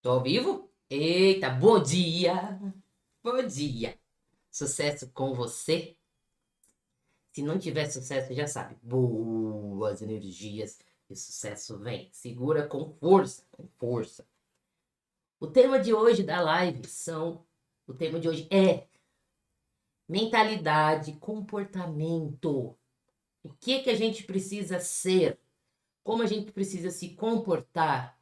Tô ao vivo? Eita, bom dia! Bom dia! Sucesso com você? Se não tiver sucesso, já sabe. Boas energias e sucesso vem. Segura com força, com força. O tema de hoje da live o tema de hoje é mentalidade, comportamento. O que a gente precisa ser? Como a gente precisa se comportar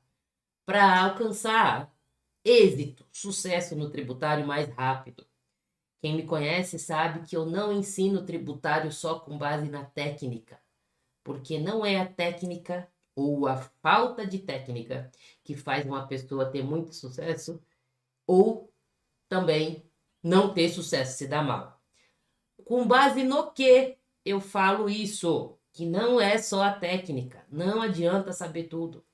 para alcançar êxito, sucesso no tributário mais rápido. Quem me conhece sabe que eu não ensino tributário só com base na técnica, porque não é a técnica ou a falta de técnica que faz uma pessoa ter muito sucesso ou também não ter sucesso, se dá mal. Com base no que eu falo isso? Que não é só a técnica, não adianta saber tudo.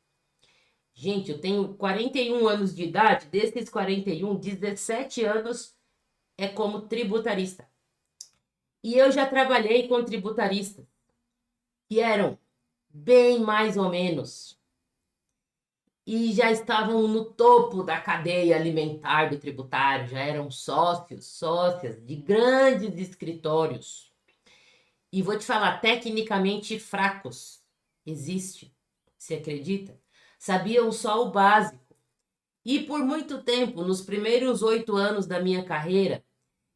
Gente, eu tenho 41 anos de idade, desses 41, 17 anos é como tributarista. E eu já trabalhei com tributaristas que eram bem mais ou menos e já estavam no topo da cadeia alimentar do tributário, já eram sócios, sócias de grandes escritórios. E vou te falar, tecnicamente fracos. Existe, você acredita? Sabiam só o básico. E por muito tempo, nos primeiros 8 anos da minha carreira,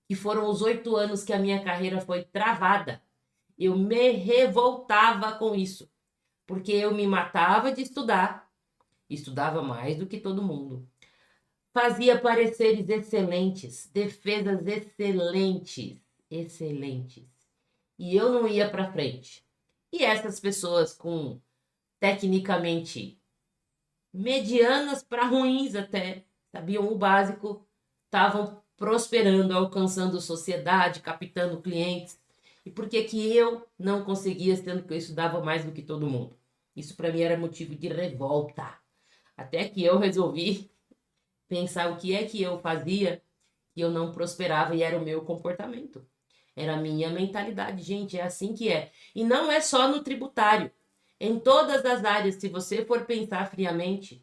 que foram os 8 anos que a minha carreira foi travada, eu me revoltava com isso, porque eu me matava de estudar, estudava mais do que todo mundo, fazia pareceres excelentes, defesas excelentes, excelentes, e eu não ia para frente. E essas pessoas com tecnicamente medianas para ruins até, sabiam o básico, estavam prosperando, alcançando sociedade, captando clientes. E por que que eu não conseguia, sendo que eu estudava mais do que todo mundo? Isso para mim era motivo de revolta. Até que eu resolvi pensar o que é que eu fazia que eu não prosperava e era o meu comportamento. Era a minha mentalidade. Gente, é assim que é. E não é só no tributário. Em todas as áreas, se você for pensar friamente,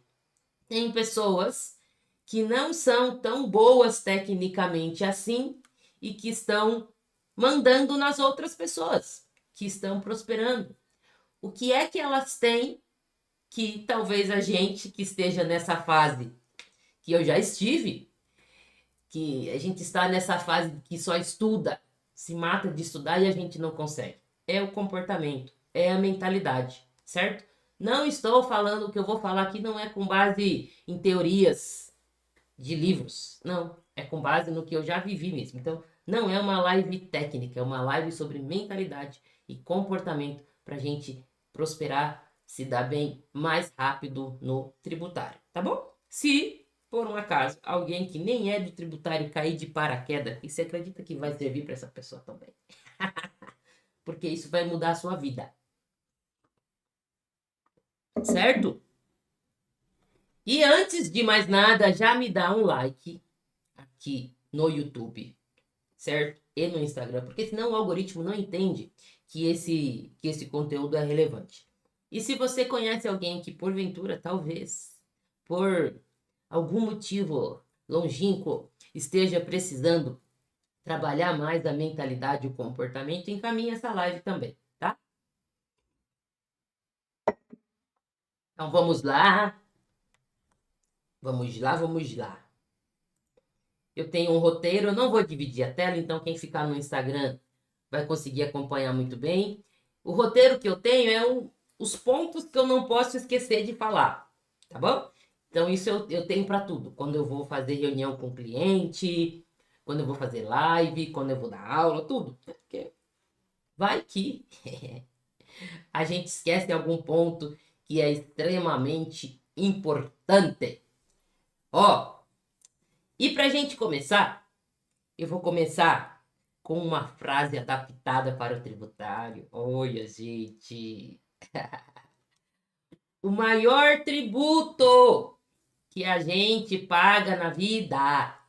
tem pessoas que não são tão boas tecnicamente assim e que estão mandando nas outras pessoas, que estão prosperando. O que é que elas têm que talvez a gente que esteja nessa fase, que eu já estive, que a gente está nessa fase que só estuda, se mata de estudar e a gente não consegue? É o comportamento, é a mentalidade, certo? Não estou falando, o que eu vou falar aqui não é com base em teorias de livros. Não, é com base no que eu já vivi mesmo. Então, não é uma live técnica, é uma live sobre mentalidade e comportamento para a gente prosperar, se dar bem mais rápido no tributário, tá bom? Se, por um acaso, alguém que nem é do tributário cair de paraquedas, e você acredita que vai servir para essa pessoa também? Porque isso vai mudar a sua vida. Certo? E antes de mais nada, já me dá um like aqui no YouTube, certo? E no Instagram, porque senão o algoritmo não entende que esse conteúdo é relevante. E se você conhece alguém que, porventura, talvez, por algum motivo longínquo, esteja precisando trabalhar mais a mentalidade e o comportamento, encaminhe essa live também, tá? Então vamos lá, vamos lá, vamos lá. Eu tenho um roteiro, eu não vou dividir a tela, então quem ficar no Instagram vai conseguir acompanhar muito bem. O roteiro que eu tenho é os pontos que eu não posso esquecer de falar, tá bom? Então isso eu tenho para tudo. Quando eu vou fazer reunião com cliente, quando eu vou fazer live, quando eu vou dar aula, tudo. Porque vai que a gente esquece algum ponto que é extremamente importante. Ó, e pra gente começar, eu vou começar com uma frase adaptada para o tributário. Olha, gente. O maior tributo que a gente paga na vida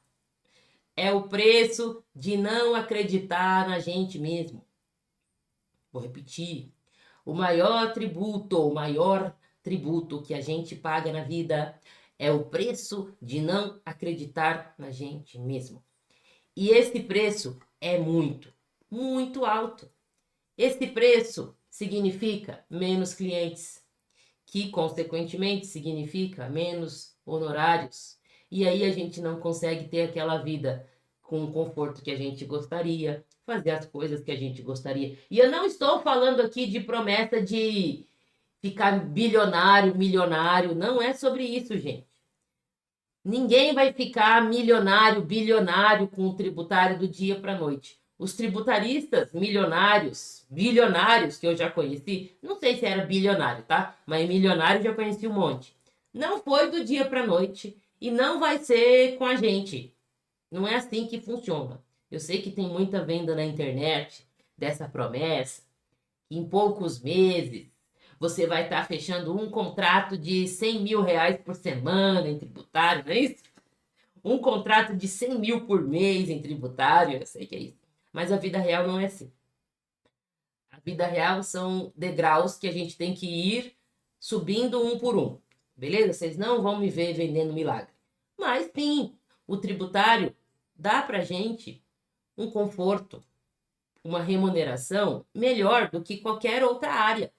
é o preço de não acreditar na gente mesmo. Vou repetir. O maior tributo que a gente paga na vida É o preço de não acreditar na gente mesmo. E esse preço é muito, muito alto. Esse preço significa menos clientes, que consequentemente significa menos honorários. E aí a gente não consegue ter aquela vida com o conforto que a gente gostaria, fazer as coisas que a gente gostaria. E eu não estou falando aqui de promessa de ficar bilionário, milionário, não é sobre isso, gente. Ninguém vai ficar milionário, bilionário com o tributário do dia para a noite. Os tributaristas milionários, bilionários que eu já conheci, não sei se era bilionário, tá? Mas milionário já conheci um monte. Não foi do dia para a noite e não vai ser com a gente. Não é assim que funciona. Eu sei que tem muita venda na internet dessa promessa, que em poucos meses você vai estar fechando um contrato de 100 mil reais por semana em tributário, não é isso? Um contrato de 100 mil por mês em tributário, eu sei que é isso. Mas a vida real não é assim. A vida real são degraus que a gente tem que ir subindo um por um. Beleza? Vocês não vão me ver vendendo milagre. Mas sim, o tributário dá pra gente um conforto, uma remuneração melhor do que qualquer outra área.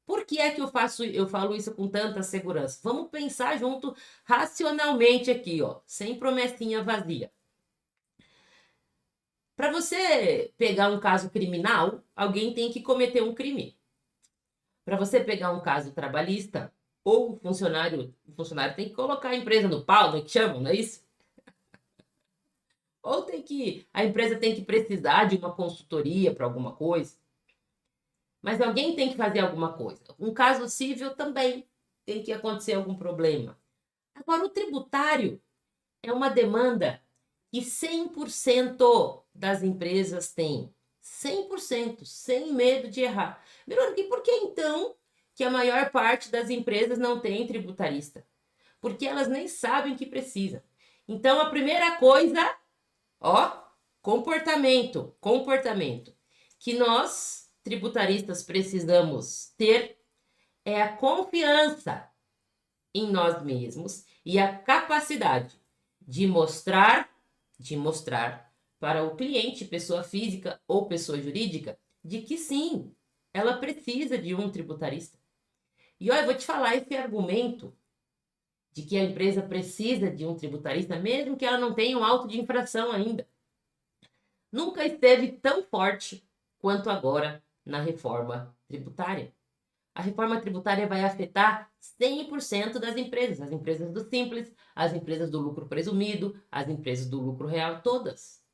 Por que é que eu falo isso com tanta segurança? Vamos pensar junto racionalmente aqui, ó, sem promessinha vazia. Para você pegar um caso criminal, alguém tem que cometer um crime. Para você pegar um caso trabalhista, ou o funcionário tem que colocar a empresa no pau, né, que chamam, não é isso? Ou a empresa tem que precisar de uma consultoria para alguma coisa. Mas alguém tem que fazer alguma coisa. Um caso civil também tem que acontecer algum problema. Agora, o tributário é uma demanda que 100% das empresas têm. 100%, sem medo de errar. Verônica, e por que então que a maior parte das empresas não tem tributarista? Porque elas nem sabem que precisa. Então, a primeira coisa, ó, comportamento, que nós, tributaristas, precisamos ter é a confiança em nós mesmos e a capacidade de mostrar para o cliente, pessoa física ou pessoa jurídica, de que sim, ela precisa de um tributarista. E olha, eu vou te falar, esse argumento de que a empresa precisa de um tributarista, mesmo que ela não tenha um auto de infração ainda, nunca esteve tão forte quanto agora na reforma tributária. A reforma tributária vai afetar 100% das empresas, as empresas do simples, as empresas do lucro presumido, as empresas do lucro real, todas.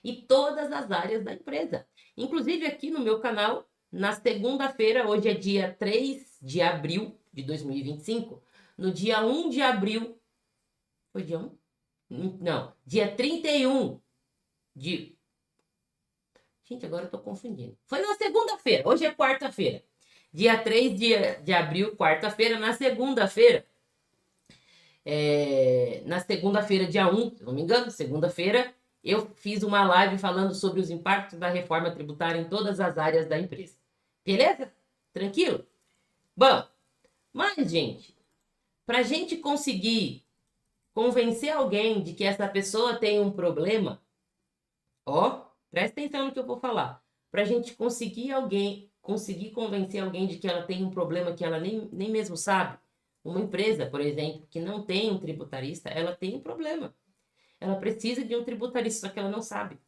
E todas as áreas da empresa. Inclusive aqui no meu canal, na segunda-feira, hoje é dia 3 de abril de 2025, no dia 1 de abril, foi dia 1? Não, dia 31 de... Gente, agora eu tô confundindo. Foi na segunda-feira, hoje é quarta-feira. Dia 3 de abril, quarta-feira, na segunda-feira, dia 1, se não me engano, segunda-feira, eu fiz uma live falando sobre os impactos da reforma tributária em todas as áreas da empresa. Beleza? Tranquilo? Bom, mas, gente, para a gente conseguir convencer alguém de que essa pessoa tem um problema, ó, presta atenção no que eu vou falar. Para a gente conseguir convencer alguém de que ela tem um problema que ela nem mesmo sabe. Uma empresa, por exemplo, que não tem um tributarista, ela tem um problema. Ela precisa de um tributarista, só que ela não sabe.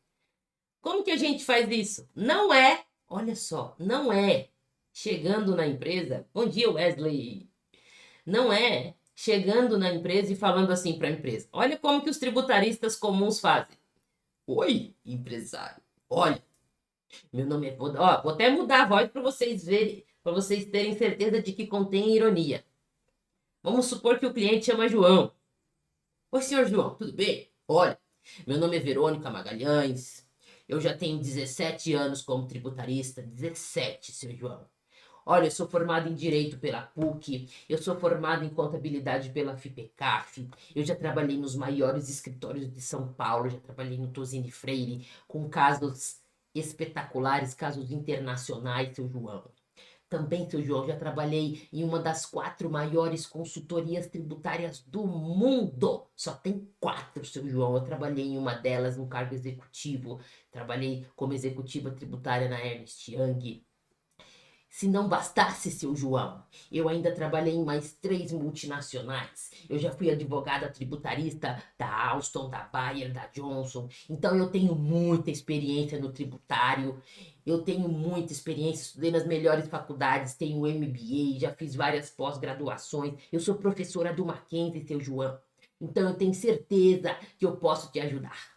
Como que a gente faz isso? Não é, olha só, não é chegando na empresa. Bom dia, Wesley. Não é chegando na empresa e falando assim para a empresa. Olha como que os tributaristas comuns fazem. Oi, empresário. Olha, meu nome é... vou até mudar a voz para vocês verem, para vocês terem certeza de que contém ironia. Vamos supor que o cliente chama João. Oi, senhor João, tudo bem? Olha, meu nome é Verônica Magalhães. Eu já tenho 17 anos como tributarista. 17, senhor João. Olha, eu sou formado em Direito pela PUC, eu sou formado em Contabilidade pela FIPECAF, eu já trabalhei nos maiores escritórios de São Paulo, já trabalhei no Tosini Freire, com casos espetaculares, casos internacionais, seu João. Também, seu João, já trabalhei em uma das 4 maiores consultorias tributárias do mundo. Só tem 4, seu João. Eu trabalhei em uma delas no cargo executivo. Trabalhei como executiva tributária na Ernst Young. Se não bastasse, seu João, eu ainda trabalhei em mais 3 multinacionais. Eu já fui advogada tributarista da Alstom, da Bayer, da Johnson. Então eu tenho muita experiência no tributário. Eu tenho muita experiência, estudei nas melhores faculdades, tenho MBA, já fiz várias pós-graduações. Eu sou professora do Mackenzie, seu João. Então eu tenho certeza que eu posso te ajudar.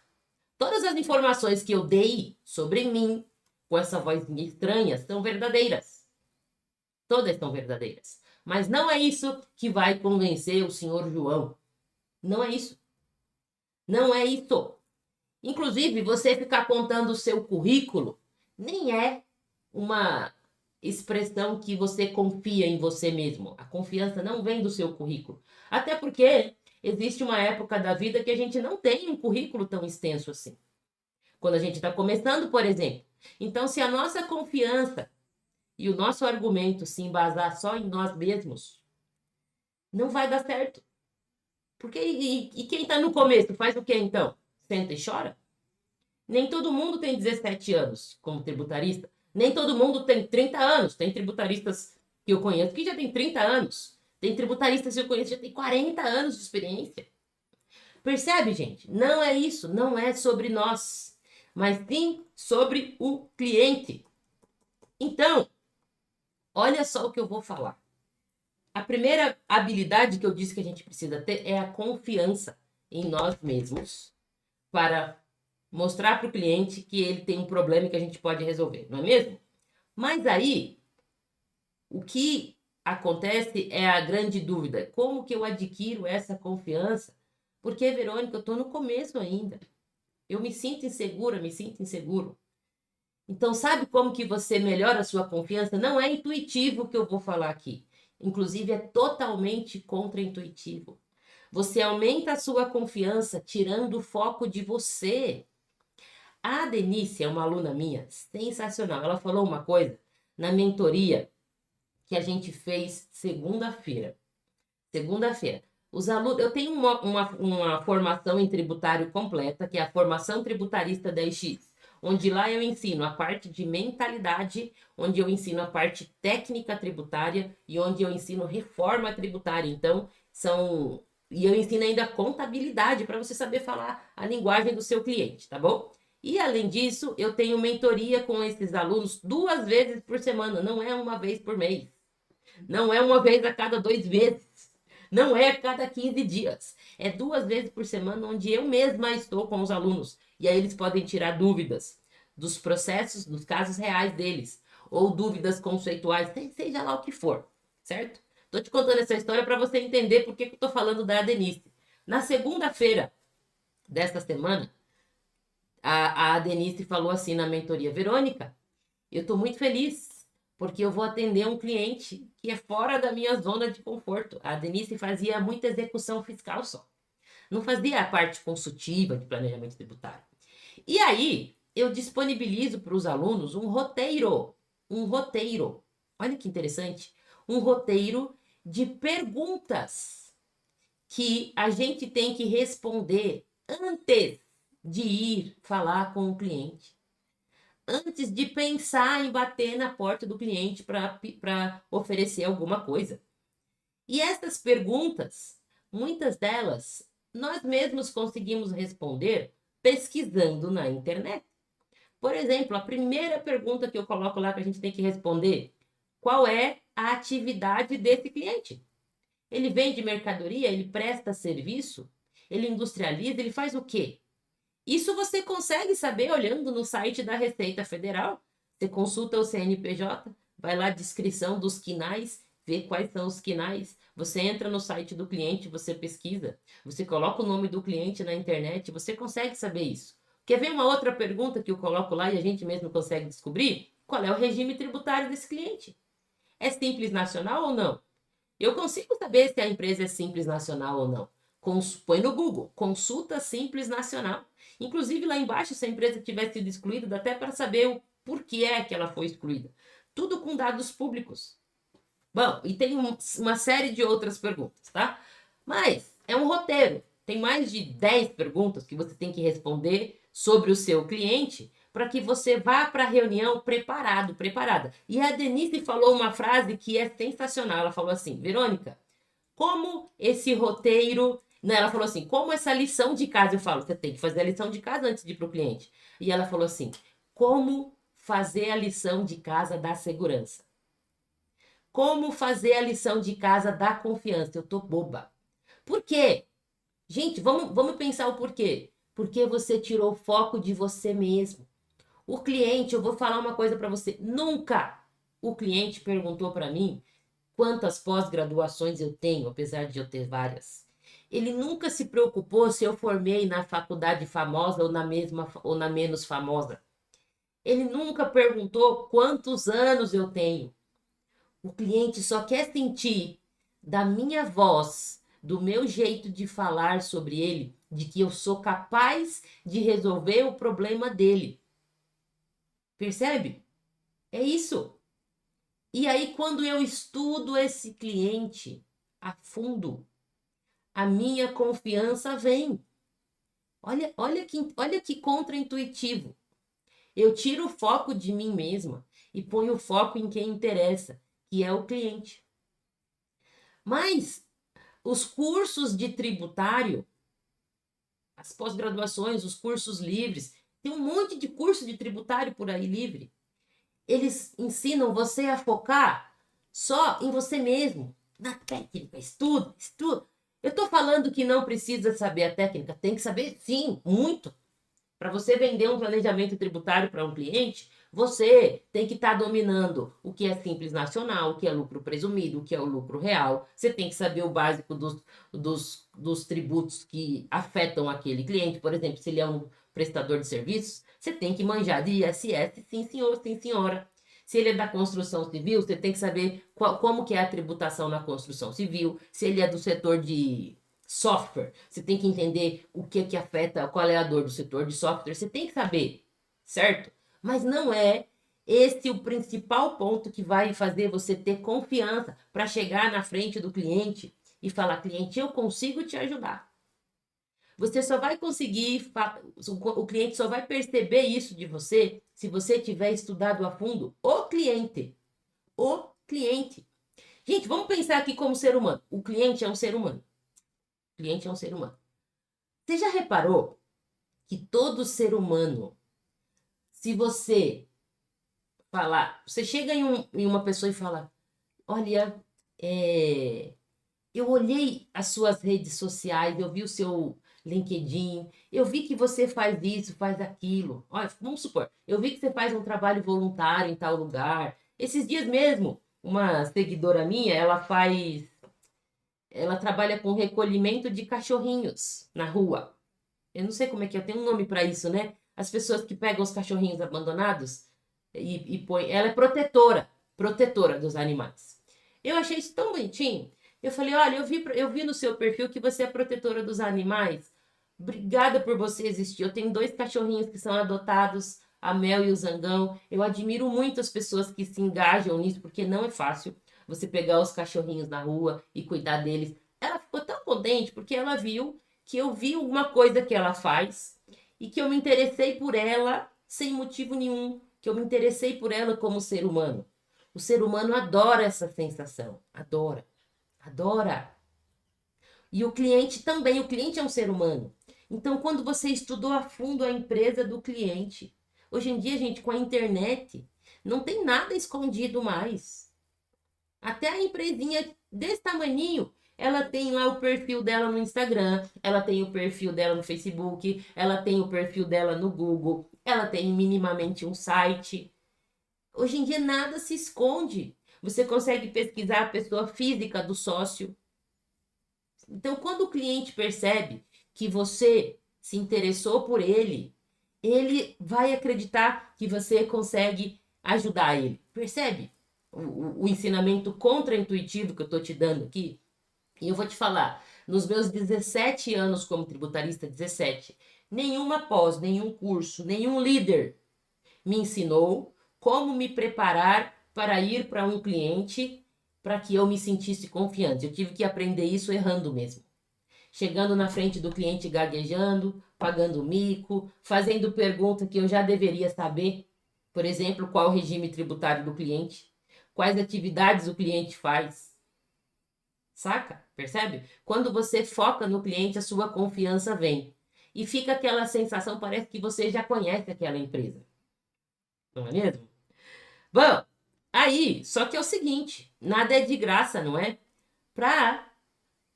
Todas as informações que eu dei sobre mim, com essa vozinha estranha, são verdadeiras. Todas são verdadeiras. Mas não é isso que vai convencer o senhor João. Não é isso. Não é isso. Inclusive, você ficar contando o seu currículo nem é uma expressão que você confia em você mesmo. A confiança não vem do seu currículo. Até porque existe uma época da vida que a gente não tem um currículo tão extenso assim. Quando a gente está começando, por exemplo. Então, se a nossa confiança e o nosso argumento se embasar só em nós mesmos, não vai dar certo. Porque e quem está no começo faz o quê então? Senta e chora? Nem todo mundo tem 17 anos como tributarista. Nem todo mundo tem 30 anos. Tem tributaristas que eu conheço que já tem 30 anos. Tem tributaristas que eu conheço que já tem 40 anos de experiência. Percebe, gente? Não é isso. Não é sobre nós. Mas sim sobre o cliente. Então, olha só o que eu vou falar. A primeira habilidade que eu disse que a gente precisa ter é a confiança em nós mesmos para mostrar para o cliente que ele tem um problema que a gente pode resolver, não é mesmo? Mas aí, o que acontece é a grande dúvida. Como que eu adquiro essa confiança? Porque, Verônica, eu estou no começo ainda. Eu me sinto insegura, me sinto inseguro. Então, sabe como que você melhora a sua confiança? Não é intuitivo o que eu vou falar aqui. Inclusive, é totalmente contraintuitivo. Você aumenta a sua confiança tirando o foco de você. A Denise é uma aluna minha, sensacional. Ela falou uma coisa na mentoria que a gente fez segunda-feira. Segunda-feira. Os alunos, eu tenho uma formação em tributário completa, que é a formação tributarista 10X, onde lá eu ensino a parte de mentalidade, onde eu ensino a parte técnica tributária e onde eu ensino reforma tributária. Então, e eu ensino ainda contabilidade para você saber falar a linguagem do seu cliente, tá bom? E além disso, eu tenho mentoria com esses alunos 2 vezes por semana, não é uma vez por mês. Não é uma vez a cada 2 meses. Não é a cada 15 dias. É 2 vezes por semana onde eu mesma estou com os alunos. E aí eles podem tirar dúvidas dos processos, dos casos reais deles. Ou dúvidas conceituais, seja lá o que for. Certo? Estou te contando essa história para você entender por que eu estou falando da Denise. Na segunda-feira desta semana, a Denise falou assim na mentoria: Verônica, eu estou muito feliz porque eu vou atender um cliente que é fora da minha zona de conforto. A Denise fazia muita execução fiscal só. Não fazia a parte consultiva de planejamento tributário. E aí, eu disponibilizo para os alunos um roteiro. Um roteiro. Olha que interessante. Um roteiro de perguntas que a gente tem que responder antes de ir falar com o cliente. Antes de pensar em bater na porta do cliente para oferecer alguma coisa. E essas perguntas, muitas delas, nós mesmos conseguimos responder pesquisando na internet. Por exemplo, a primeira pergunta que eu coloco lá que a gente tem que responder: qual é a atividade desse cliente? Ele vende mercadoria? Ele presta serviço? Ele industrializa? Ele faz o quê? Isso você consegue saber olhando no site da Receita Federal. Você consulta o CNPJ, vai lá, descrição dos quinais, vê quais são os quinais. Você entra no site do cliente, você pesquisa. Você coloca o nome do cliente na internet, você consegue saber isso. Quer ver uma outra pergunta que eu coloco lá e a gente mesmo consegue descobrir? Qual é o regime tributário desse cliente? É simples nacional ou não? Eu consigo saber se a empresa é simples nacional ou não. Põe no Google, consulta simples nacional. Inclusive lá embaixo, se a empresa tiver sido excluída, dá até para saber o porquê é que ela foi excluída. tudo com dados públicos. Bom, e tem uma série de outras perguntas, tá? Mas é um roteiro. Tem mais de 10 perguntas que você tem que responder sobre o seu cliente para que você vá para a reunião preparado, preparada. E a Denise falou uma frase que é sensacional. Ela falou assim, Verônica, como esse roteiro... Não, ela falou assim, como essa lição de casa, eu falo, você tem que fazer a lição de casa antes de ir para o cliente. E ela falou assim, como fazer a lição de casa da segurança? Como fazer a lição de casa da confiança? Eu tô boba. Por quê? Gente, vamos pensar o porquê. Porque você tirou o foco de você mesmo. O cliente, eu vou falar uma coisa para você. Nunca o cliente perguntou para mim quantas pós-graduações eu tenho, apesar de eu ter várias. Ele nunca se preocupou se eu formei na faculdade famosa ou na mesma ou na menos famosa. Ele nunca perguntou quantos anos eu tenho. O cliente só quer sentir da minha voz, do meu jeito de falar sobre ele, de que eu sou capaz de resolver o problema dele. Percebe? É isso. E aí, quando eu estudo esse cliente a fundo, a minha confiança vem. Olha que contraintuitivo. Eu tiro o foco de mim mesma e ponho o foco em quem interessa, que é o cliente. Mas os cursos de tributário, as pós-graduações, os cursos livres, tem um monte de curso de tributário por aí livre. Eles ensinam você a focar só em você mesmo, na técnica, estuda. Eu estou falando que não precisa saber a técnica, tem que saber sim, muito. Para você vender um planejamento tributário para um cliente, você tem que estar dominando o que é simples nacional, o que é lucro presumido, o que é o lucro real. Você tem que saber o básico dos tributos que afetam aquele cliente. Por exemplo, se ele é um prestador de serviços, você tem que manjar de ISS, sim senhor, sim senhora. Se ele é da construção civil, você tem que saber como que é a tributação na construção civil. Se ele é do setor de software, você tem que entender o que afeta, qual é a dor do setor de software, você tem que saber, certo? Mas não é esse o principal ponto que vai fazer você ter confiança para chegar na frente do cliente e falar, cliente, eu consigo te ajudar. Você só vai conseguir, o cliente só vai perceber isso de você se você tiver estudado a fundo o cliente. O cliente. Gente, vamos pensar aqui como ser humano. O cliente é um ser humano. O cliente é um ser humano. Você já reparou que todo ser humano, se você falar, você chega em uma pessoa e fala, olha, eu olhei as suas redes sociais, eu vi o seu LinkedIn, eu vi que você faz isso, faz aquilo. Olha, vamos supor, eu vi que você faz um trabalho voluntário em tal lugar. Esses dias mesmo, uma seguidora minha, ela trabalha com recolhimento de cachorrinhos na rua. Eu não sei como é que é, tem um nome para isso, né? As pessoas que pegam os cachorrinhos abandonados e põem. Ela é protetora dos animais. Eu achei isso tão bonitinho. Eu falei, olha, eu vi no seu perfil que você é protetora dos animais. Obrigada por você existir. Eu tenho 2 cachorrinhos que são adotados, a Mel e o Zangão. Eu admiro muito as pessoas que se engajam nisso, porque não é fácil você pegar os cachorrinhos na rua e cuidar deles. Ela ficou tão contente porque ela viu que eu vi uma coisa que ela faz e que eu me interessei por ela sem motivo nenhum, que eu me interessei por ela como ser humano. O ser humano adora essa sensação, adora, adora. E o cliente também, o cliente é um ser humano. Então, quando você estudou a fundo a empresa do cliente, hoje em dia, gente, com a internet, não tem nada escondido mais. Até a empresinha desse tamaninho, ela tem lá o perfil dela no Instagram, ela tem o perfil dela no Facebook, ela tem o perfil dela no Google, ela tem minimamente um site. Hoje em dia nada se esconde. Você consegue pesquisar a pessoa física do sócio. Então, quando o cliente percebe que você se interessou por ele, ele vai acreditar que você consegue ajudar ele. Percebe o ensinamento contraintuitivo que eu estou te dando aqui? E eu vou te falar, nos meus 17 anos como tributarista, 17, nenhuma nenhum curso, nenhum líder me ensinou como me preparar para ir para um cliente para que eu me sentisse confiante. Eu tive que aprender isso errando mesmo. Chegando na frente do cliente gaguejando, pagando mico, fazendo pergunta que eu já deveria saber. Por exemplo, qual o regime tributário do cliente? Quais atividades o cliente faz? Saca? Percebe? Quando você foca no cliente, a sua confiança vem. E fica aquela sensação, parece que você já conhece aquela empresa. Não é mesmo? Bom, aí, só que é o seguinte, nada é de graça, não é? Para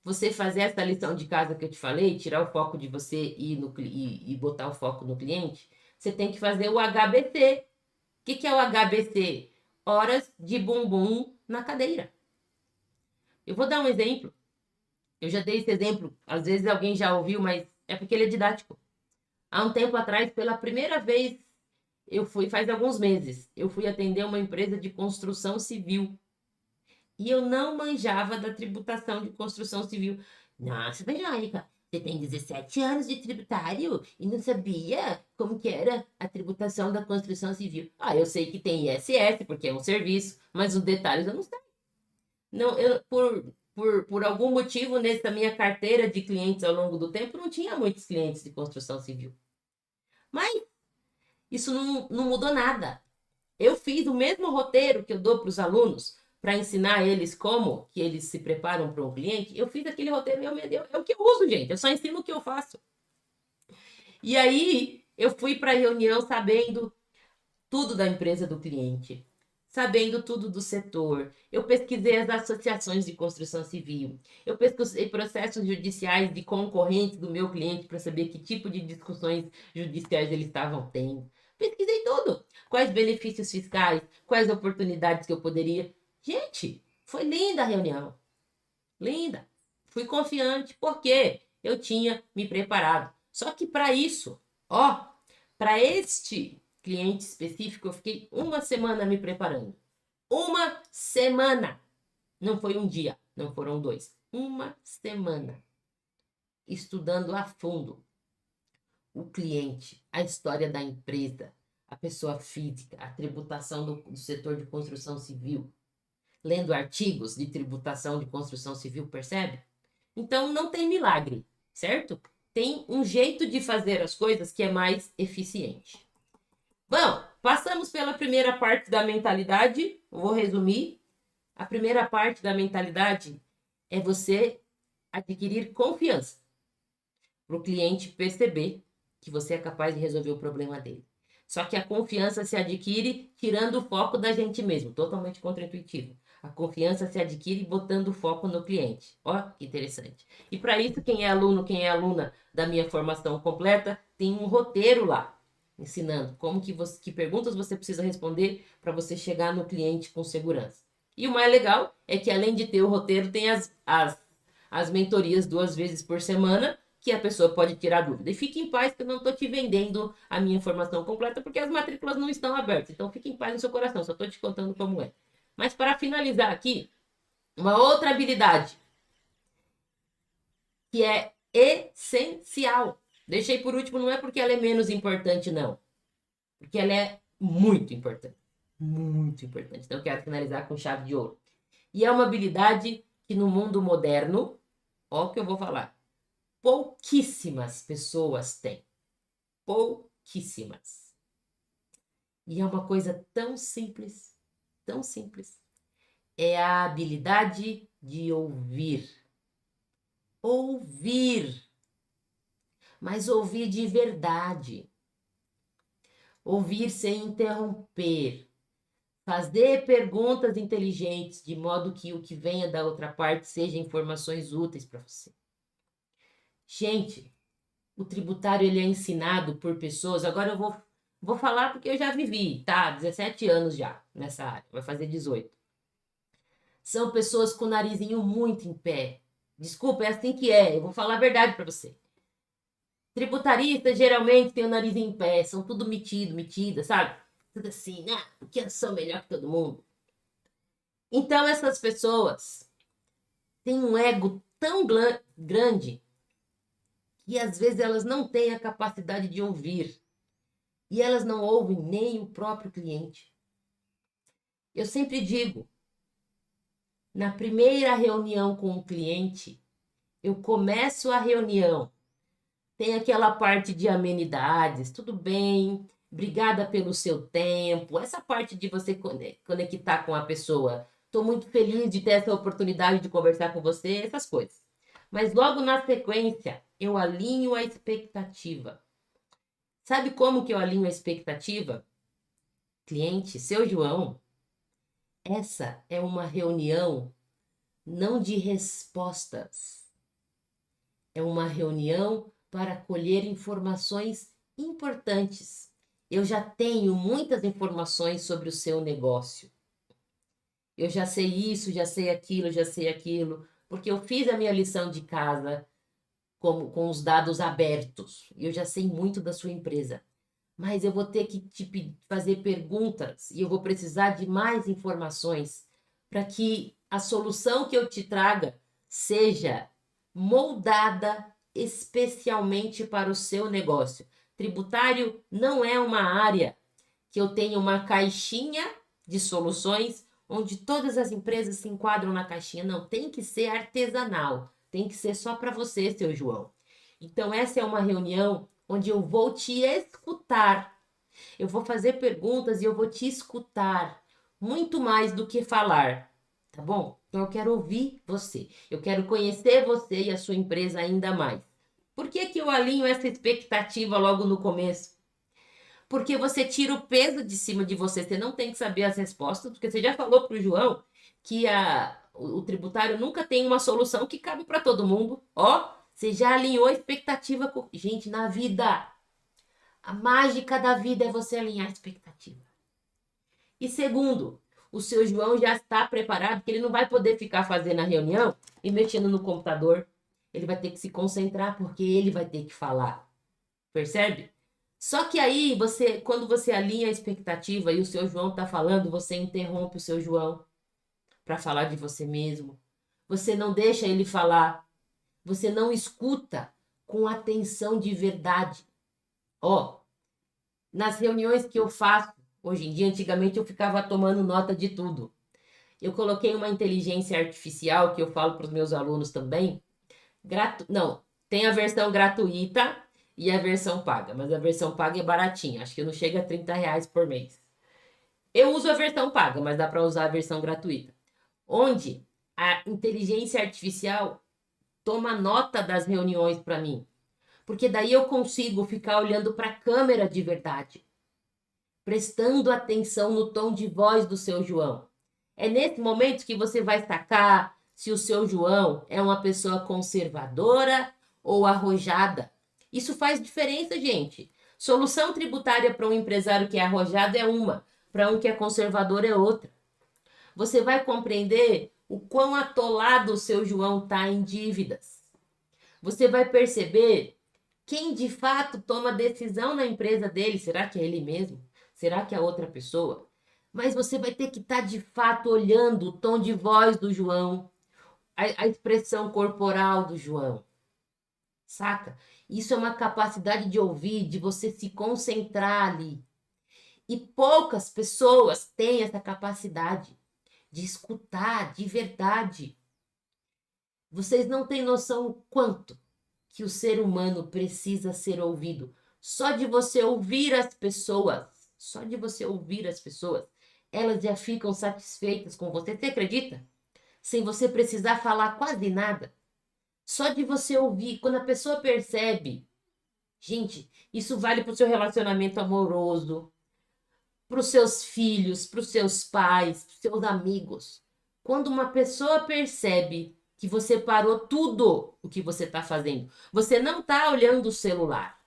você fazer essa lição de casa que eu te falei, tirar o foco de você e botar o foco no cliente, você tem que fazer o HBC. O que é o HBC? Horas de bumbum na cadeira. Eu vou dar um exemplo. Eu já dei esse exemplo, às vezes alguém já ouviu, mas é porque ele é didático. Há um tempo atrás, pela primeira vez, faz alguns meses, eu fui atender uma empresa de construção civil. E eu não manjava da tributação de construção civil. Nossa, Verônica, você tem 17 anos de tributário e não sabia como que era a tributação da construção civil. Ah, eu sei que tem ISS, porque é um serviço, mas os detalhes eu não sei. Não, por algum motivo, nessa minha carteira de clientes ao longo do tempo, não tinha muitos clientes de construção civil. Mas isso não mudou nada. Eu fiz o mesmo roteiro que eu dou para os alunos para ensinar eles como que eles se preparam para um cliente. Eu fiz aquele roteiro e é o que eu uso, gente. Eu só ensino o que eu faço. E aí eu fui para a reunião sabendo tudo da empresa do cliente, sabendo tudo do setor. Eu pesquisei as associações de construção civil. Eu pesquisei processos judiciais de concorrentes do meu cliente para saber que tipo de discussões judiciais eles estavam tendo. Pesquisei tudo. Quais benefícios fiscais, quais oportunidades que eu poderia. Gente, foi linda a reunião. Linda. Fui confiante, porque eu tinha me preparado. Só que para isso, para este cliente específico, eu fiquei uma semana me preparando. Uma semana. Não foi um dia, não foram 2. Uma semana. Estudando a fundo o cliente, a história da empresa, a pessoa física, a tributação do setor de construção civil. Lendo artigos de tributação de construção civil, percebe? Então, não tem milagre, certo? Tem um jeito de fazer as coisas que é mais eficiente. Bom, passamos pela primeira parte da mentalidade. Vou resumir. A primeira parte da mentalidade é você adquirir confiança para o cliente perceber que você é capaz de resolver o problema dele. Só que a confiança se adquire tirando o foco da gente mesmo, totalmente contraintuitivo. A confiança se adquire botando o foco no cliente. Ó, que interessante. E para isso, quem é aluno, quem é aluna da minha formação completa, tem um roteiro lá, ensinando que perguntas você precisa responder para você chegar no cliente com segurança. E o mais legal é que, além de ter o roteiro, tem as mentorias 2 vezes por semana, que a pessoa pode tirar dúvida. E fique em paz que eu não estou te vendendo a minha informação completa, porque as matrículas não estão abertas. Então, fique em paz no seu coração, só estou te contando como é. Mas para finalizar aqui, uma outra habilidade que é essencial. Deixei por último, não é porque ela é menos importante, não. Porque ela é muito importante. Muito importante. Então, eu quero finalizar com chave de ouro. E é uma habilidade que no mundo moderno, ó o que eu vou falar, pouquíssimas pessoas têm. Pouquíssimas. E é uma coisa tão simples, tão simples. É a habilidade de ouvir. Ouvir. Mas ouvir de verdade. Ouvir sem interromper. Fazer perguntas inteligentes, de modo que o que venha da outra parte seja informações úteis para você. Gente, o tributário ele é ensinado por pessoas. Agora eu vou falar porque eu já vivi, tá? 17 anos já nessa área, vai fazer 18. São pessoas com o narizinho muito em pé. Desculpa, é assim que é. Eu vou falar a verdade para você. Tributaristas geralmente têm o nariz em pé, são tudo metida, sabe? Tudo assim, né? Porque eu sou melhor que todo mundo. Então essas pessoas têm um ego tão grande que às vezes elas não têm a capacidade de ouvir. E elas não ouvem nem o próprio cliente. Eu sempre digo, na primeira reunião com o cliente, eu começo a reunião, tem aquela parte de amenidades, tudo bem, obrigada pelo seu tempo, essa parte de você conectar com a pessoa. Estou muito feliz de ter essa oportunidade de conversar com você, essas coisas. Mas logo na sequência, eu alinho a expectativa. Sabe como que eu alinho a expectativa? Cliente, seu João, essa é uma reunião não de respostas. É uma reunião para colher informações importantes. Eu já tenho muitas informações sobre o seu negócio. Eu já sei isso, já sei aquilo, porque eu fiz a minha lição de casa com os dados abertos. Eu já sei muito da sua empresa. Mas eu vou ter que te fazer perguntas e eu vou precisar de mais informações para que a solução que eu te traga seja moldada especialmente para o seu negócio. Tributário não é uma área que eu tenha uma caixinha de soluções onde todas as empresas se enquadram na caixinha. Não, tem que ser artesanal, tem que ser só para você, seu João. Então, essa é uma reunião onde eu vou te escutar. Eu vou fazer perguntas e eu vou te escutar muito mais do que falar, tá bom? Então eu quero ouvir você. Eu quero conhecer você e a sua empresa ainda mais. Por que que eu alinho essa expectativa logo no começo? Porque você tira o peso de cima de você. Você não tem que saber as respostas, porque você já falou para o João que o tributário nunca tem uma solução que cabe para todo mundo. Ó, você já alinhou a expectativa com... Gente, na vida, a mágica da vida é você alinhar a expectativa. E segundo, o seu João já está preparado, que ele não vai poder ficar fazendo a reunião e mexendo no computador. Ele vai ter que se concentrar, porque ele vai ter que falar. Percebe? Só que aí, quando você alinha a expectativa e o seu João está falando, você interrompe o seu João para falar de você mesmo. Você não deixa ele falar. Você não escuta com atenção de verdade. Ó, nas reuniões que eu faço, hoje em dia, antigamente eu ficava tomando nota de tudo. Eu coloquei uma inteligência artificial que eu falo para os meus alunos também. Não, tem a versão gratuita e a versão paga, mas a versão paga é baratinha, acho que não chega a R$ 30 por mês. Eu uso a versão paga, mas dá para usar a versão gratuita, onde a inteligência artificial toma nota das reuniões para mim, porque daí eu consigo ficar olhando para a câmera de verdade, prestando atenção no tom de voz do seu João. É nesse momento que você vai sacar se o seu João é uma pessoa conservadora ou arrojada. Isso faz diferença, gente. Solução tributária para um empresário que é arrojado é uma, para um que é conservador é outra. Você vai compreender o quão atolado o seu João está em dívidas. Você vai perceber quem de fato toma decisão na empresa dele. Será que é ele mesmo? Será que é outra pessoa? Mas você vai ter que estar de fato olhando o tom de voz do João, a expressão corporal do João. Saca? Isso é uma capacidade de ouvir, de você se concentrar ali. E poucas pessoas têm essa capacidade de escutar de verdade. Vocês não têm noção o quanto que o ser humano precisa ser ouvido. Só de você ouvir as pessoas, elas já ficam satisfeitas com você. Você acredita? Sem você precisar falar quase nada. Só de você ouvir, quando a pessoa percebe. Gente, isso vale para o seu relacionamento amoroso, para os seus filhos, para os seus pais, para os seus amigos. Quando uma pessoa percebe que você parou tudo o que você está fazendo, você não está olhando o celular,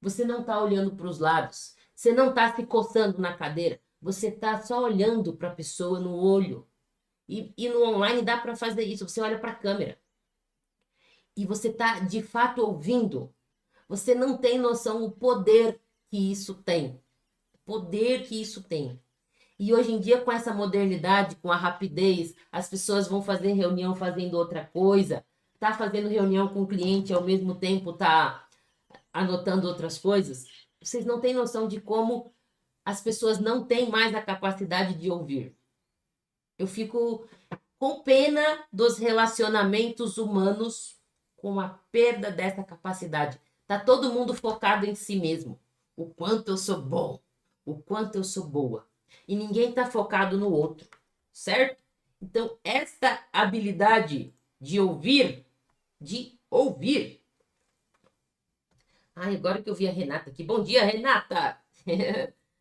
você não está olhando para os lados, você não está se coçando na cadeira, você está só olhando para a pessoa no olho. E no online dá para fazer isso, você olha para a câmera. E você está de fato ouvindo. Você não tem noção do poder que isso tem. Poder que isso tem. E hoje em dia, com essa modernidade, com a rapidez, as pessoas vão fazer reunião fazendo outra coisa, tá fazendo reunião com o cliente ao mesmo tempo, tá anotando outras coisas. Vocês não têm noção de como as pessoas não têm mais a capacidade de ouvir. Eu fico com pena dos relacionamentos humanos com a perda dessa capacidade. Tá todo mundo focado em si mesmo. O quanto eu sou bom, o quanto eu sou boa. E ninguém tá focado no outro, certo? Então, esta habilidade de ouvir. Ai, agora que eu vi a Renata aqui. Bom dia, Renata!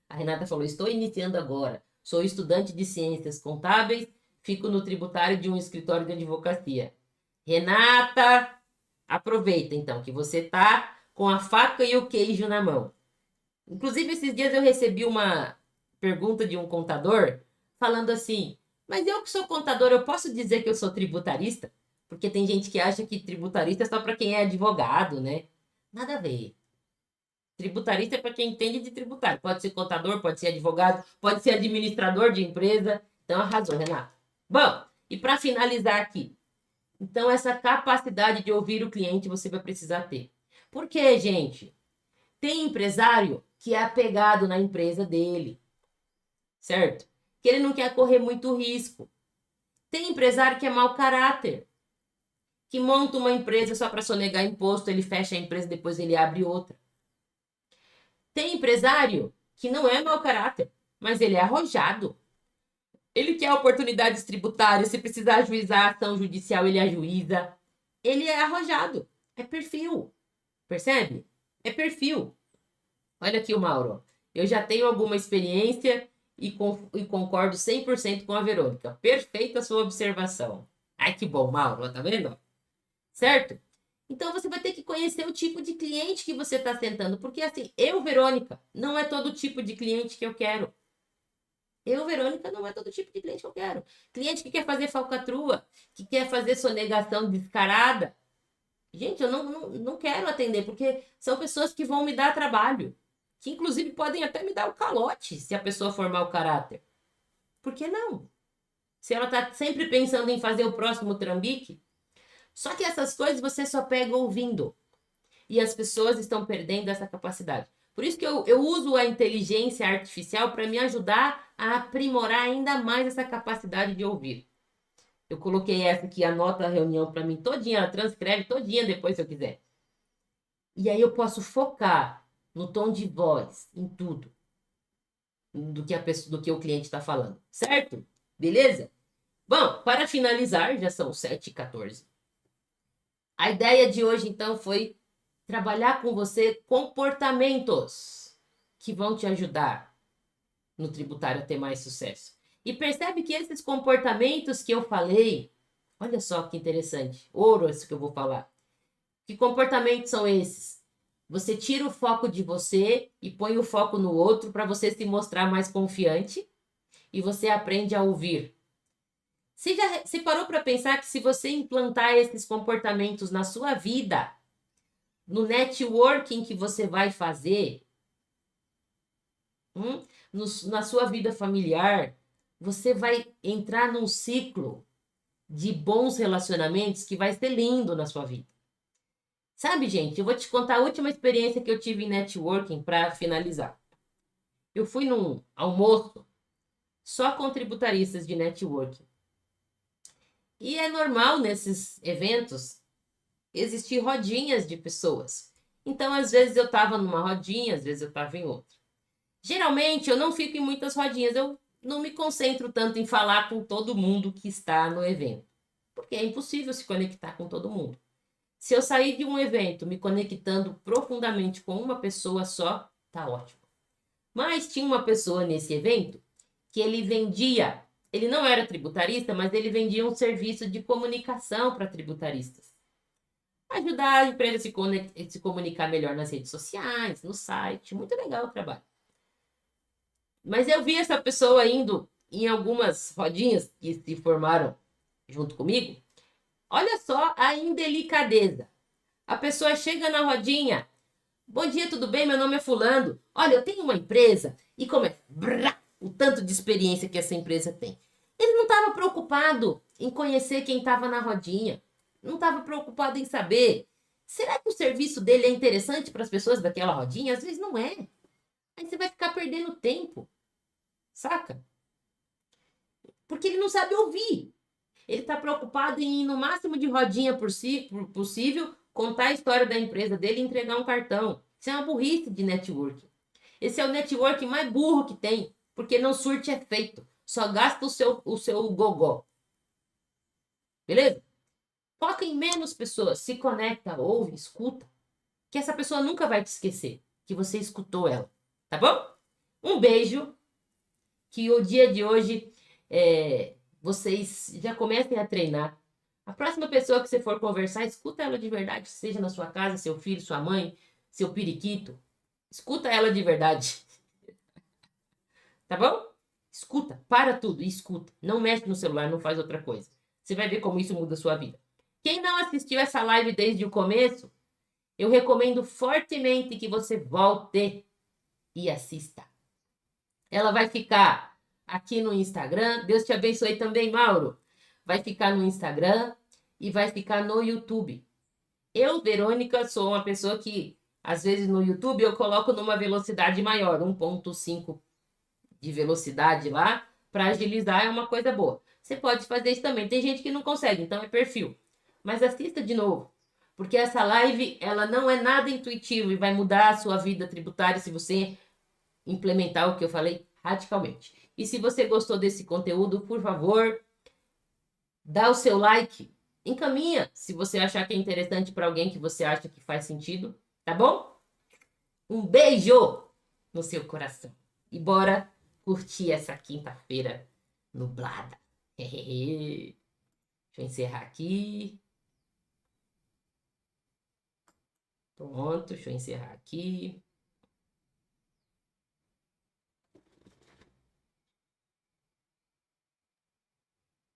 A Renata falou: estou iniciando agora. Sou estudante de ciências contábeis, fico no tributário de um escritório de advocacia. Renata, aproveita então que você tá com a faca e o queijo na mão. Inclusive, esses dias eu recebi uma pergunta de um contador falando assim: mas eu que sou contador, eu posso dizer que eu sou tributarista? Porque tem gente que acha que tributarista é só para quem é advogado, né? Nada a ver. Tributarista é para quem entende de tributário. Pode ser contador, pode ser advogado, pode ser administrador de empresa. Então, arrasou, Renato. Bom, e para finalizar aqui, então essa capacidade de ouvir o cliente você vai precisar ter. Por quê, gente? Tem empresário que é apegado na empresa dele, certo? Que ele não quer correr muito risco. Tem empresário que é mau caráter, que monta uma empresa só para sonegar imposto, ele fecha a empresa, depois ele abre outra. Tem empresário que não é mau caráter, mas ele é arrojado. Ele quer oportunidades tributárias, se precisar ajuizar a ação judicial, ele ajuiza. Ele é arrojado. É perfil. Percebe? É perfil. Olha aqui o Mauro. Eu já tenho alguma experiência e concordo 100% com a Verônica. Perfeita a sua observação. Ai, que bom, Mauro. Tá vendo? Certo? Então, você vai ter que conhecer o tipo de cliente que você está tentando. Porque, assim, eu, Verônica, não é todo tipo de cliente que eu quero. Eu, Verônica, não é todo tipo de cliente que eu quero. Cliente que quer fazer falcatrua, que quer fazer sonegação descarada. Gente, eu não quero atender, porque são pessoas que vão me dar trabalho. Que, inclusive, podem até me dar o calote, se a pessoa for mau caráter. Por que não? Se ela está sempre pensando em fazer o próximo trambique. Só que essas coisas você só pega ouvindo. E as pessoas estão perdendo essa capacidade. Por isso que eu uso a inteligência artificial para me ajudar a aprimorar ainda mais essa capacidade de ouvir. Eu coloquei essa aqui, anota a reunião para mim todinha, ela transcreve todinha depois se eu quiser. E aí eu posso focar no tom de voz, em tudo, do que o cliente está falando. Certo? Beleza? Bom, para finalizar, já são 7h14. A ideia de hoje, então, foi trabalhar com você comportamentos que vão te ajudar no tributário a ter mais sucesso. E percebe que esses comportamentos que eu falei, olha só que interessante, ouro isso que eu vou falar. Que comportamentos são esses? Você tira o foco de você e põe o foco no outro para você se mostrar mais confiante e você aprende a ouvir. Você parou para pensar que se você implantar esses comportamentos na sua vida, no networking que você vai fazer, na sua vida familiar, você vai entrar num ciclo de bons relacionamentos que vai ser lindo na sua vida. Sabe, gente, eu vou te contar a última experiência que eu tive em networking para finalizar. Eu fui num almoço só com tributaristas de networking. E é normal nesses eventos existir rodinhas de pessoas. Então, às vezes eu estava numa rodinha, às vezes eu estava em outra. Geralmente, eu não fico em muitas rodinhas, eu não me concentro tanto em falar com todo mundo que está no evento, porque é impossível se conectar com todo mundo. Se eu sair de um evento me conectando profundamente com uma pessoa só, tá ótimo. Mas tinha uma pessoa nesse evento que ele não era tributarista, mas ele vendia um serviço de comunicação para tributaristas. Ajudar a empresa a se comunicar melhor nas redes sociais, no site, muito legal o trabalho. Mas eu vi essa pessoa indo em algumas rodinhas que se formaram junto comigo. Olha só a indelicadeza. A pessoa chega na rodinha. Bom dia, tudo bem? Meu nome é fulano. Olha, eu tenho uma empresa. E como é? O tanto de experiência que essa empresa tem. Ele não estava preocupado em conhecer quem estava na rodinha. Não estava preocupado em saber. Será que o serviço dele é interessante para as pessoas daquela rodinha? Às vezes não é. Aí você vai ficar perdendo tempo. Saca? Porque ele não sabe ouvir. Ele está preocupado em ir no máximo de rodinha possível, contar a história da empresa dele e entregar um cartão. Isso é uma burrice de networking. Esse é o networking mais burro que tem, porque não surte efeito. Só gasta o seu gogó. Beleza? Foca em menos pessoas. Se conecta, ouve, escuta. Que essa pessoa nunca vai te esquecer que você escutou ela. Tá bom? Um beijo. Que o dia de hoje vocês já comecem a treinar. A próxima pessoa que você for conversar, escuta ela de verdade, seja na sua casa, seu filho, sua mãe, seu periquito. Escuta ela de verdade. Tá bom? Escuta, para tudo e escuta. Não mexe no celular, não faz outra coisa. Você vai ver como isso muda a sua vida. Quem não assistiu essa live desde o começo, eu recomendo fortemente que você volte e assista. Ela vai ficar aqui no Instagram. Deus te abençoe também, Mauro. Vai ficar no Instagram e vai ficar no YouTube. Eu, Verônica, sou uma pessoa que, às vezes, no YouTube eu coloco numa velocidade maior, 1.5 de velocidade lá, para agilizar é uma coisa boa. Você pode fazer isso também. Tem gente que não consegue, então é perfil. Mas assista de novo, porque essa live ela não é nada intuitiva e vai mudar a sua vida tributária se você implementar o que eu falei radicalmente. E se você gostou desse conteúdo, por favor, dá o seu like, encaminha se você achar que é interessante para alguém que você acha que faz sentido, tá bom? Um beijo no seu coração. E bora curtir essa quinta-feira nublada. Deixa eu encerrar aqui. Pronto, deixa eu encerrar aqui.